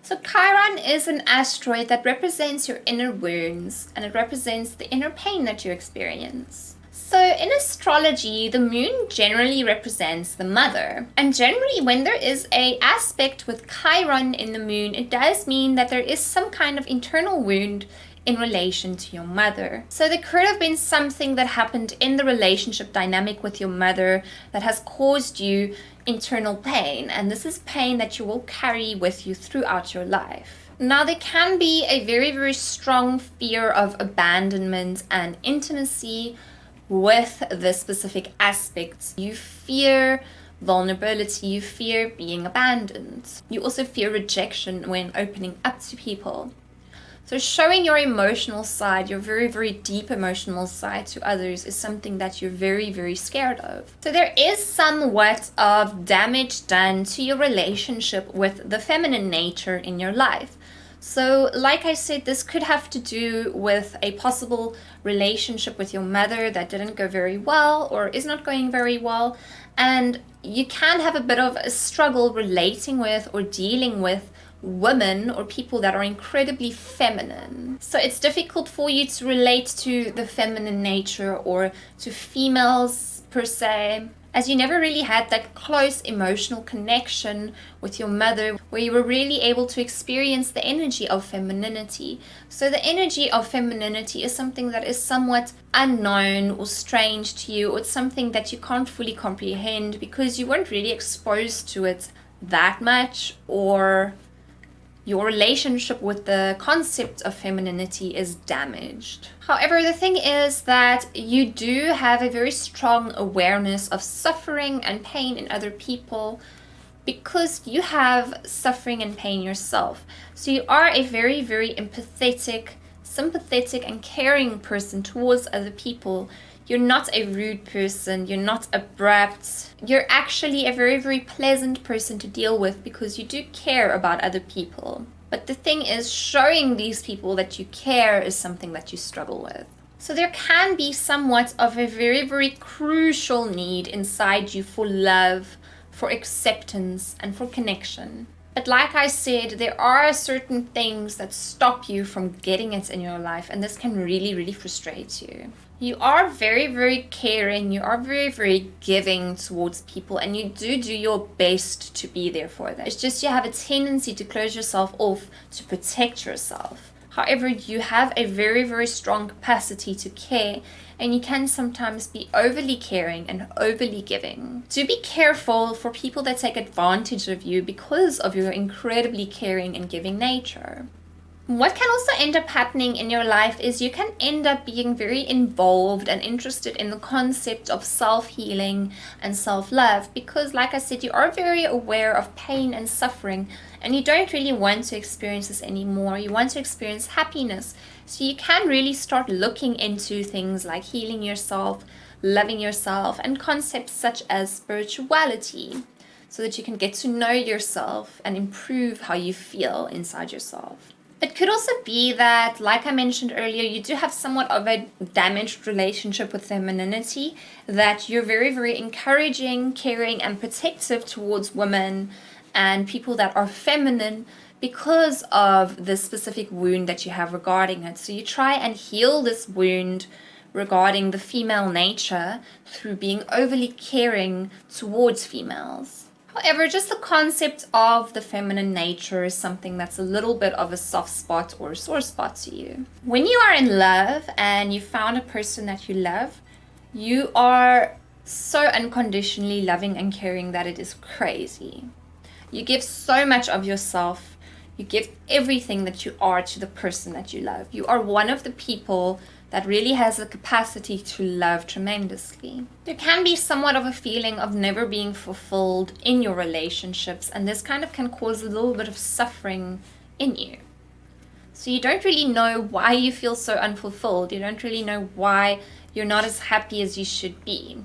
So Chiron is an asteroid that represents your inner wounds, and it represents the inner pain that you experience. So in astrology, the moon generally represents the mother. And generally when there is an aspect with Chiron in the moon, it does mean that there is some kind of internal wound in relation to your mother. So there could have been something that happened in the relationship dynamic with your mother that has caused you internal pain. And this is pain that you will carry with you throughout your life. Now, there can be a very, very strong fear of abandonment and intimacy with this specific aspect. You fear vulnerability, you fear being abandoned. You also fear rejection when opening up to people. So showing your emotional side, your very, very deep emotional side to others is something that you're very, very scared of. So there is somewhat of damage done to your relationship with the feminine nature in your life. So like I said, this could have to do with a possible relationship with your mother that didn't go very well or is not going very well. And you can have a bit of a struggle relating with or dealing with women or people that are incredibly feminine. So it's difficult for you to relate to the feminine nature or to females per se, as you never really had that close emotional connection with your mother where you were really able to experience the energy of femininity. So the energy of femininity is something that is somewhat unknown or strange to you, or it's something that you can't fully comprehend because you weren't really exposed to it that much, or your relationship with the concept of femininity is damaged. However, the thing is that you do have a very strong awareness of suffering and pain in other people because you have suffering and pain yourself. So you are a very, very empathetic, sympathetic, and caring person towards other people. You're not a rude person, you're not abrupt. You're actually a very, very pleasant person to deal with because you do care about other people. But the thing is, showing these people that you care is something that you struggle with. So there can be somewhat of a very, very crucial need inside you for love, for acceptance, and for connection. But like I said, there are certain things that stop you from getting it in your life, and this can really, really frustrate you. You are very, very caring, you are very, very giving towards people, and you do your best to be there for them. It's just you have a tendency to close yourself off to protect yourself. However, you have a very, very strong capacity to care, and you can sometimes be overly caring and overly giving. Do be careful for people that take advantage of you because of your incredibly caring and giving nature. What can also end up happening in your life is you can end up being very involved and interested in the concept of self-healing and self-love because, like I said, you are very aware of pain and suffering and you don't really want to experience this anymore. You want to experience happiness. So you can really start looking into things like healing yourself, loving yourself, and concepts such as spirituality so that you can get to know yourself and improve how you feel inside yourself. It could also be that, like I mentioned earlier, you do have somewhat of a damaged relationship with femininity, that you're very, very encouraging, caring, and protective towards women and people that are feminine because of the specific wound that you have regarding it. So you try and heal this wound regarding the female nature through being overly caring towards females. However, just the concept of the feminine nature is something that's a little bit of a soft spot or a sore spot to you. When you are in love and you found a person that you love, you are so unconditionally loving and caring that it is crazy. You give so much of yourself. You give everything that you are to the person that you love. You are one of the people that really has the capacity to love tremendously. There can be somewhat of a feeling of never being fulfilled in your relationships, and this kind of can cause a little bit of suffering in you. So you don't really know why you feel so unfulfilled. You don't really know why you're not as happy as you should be.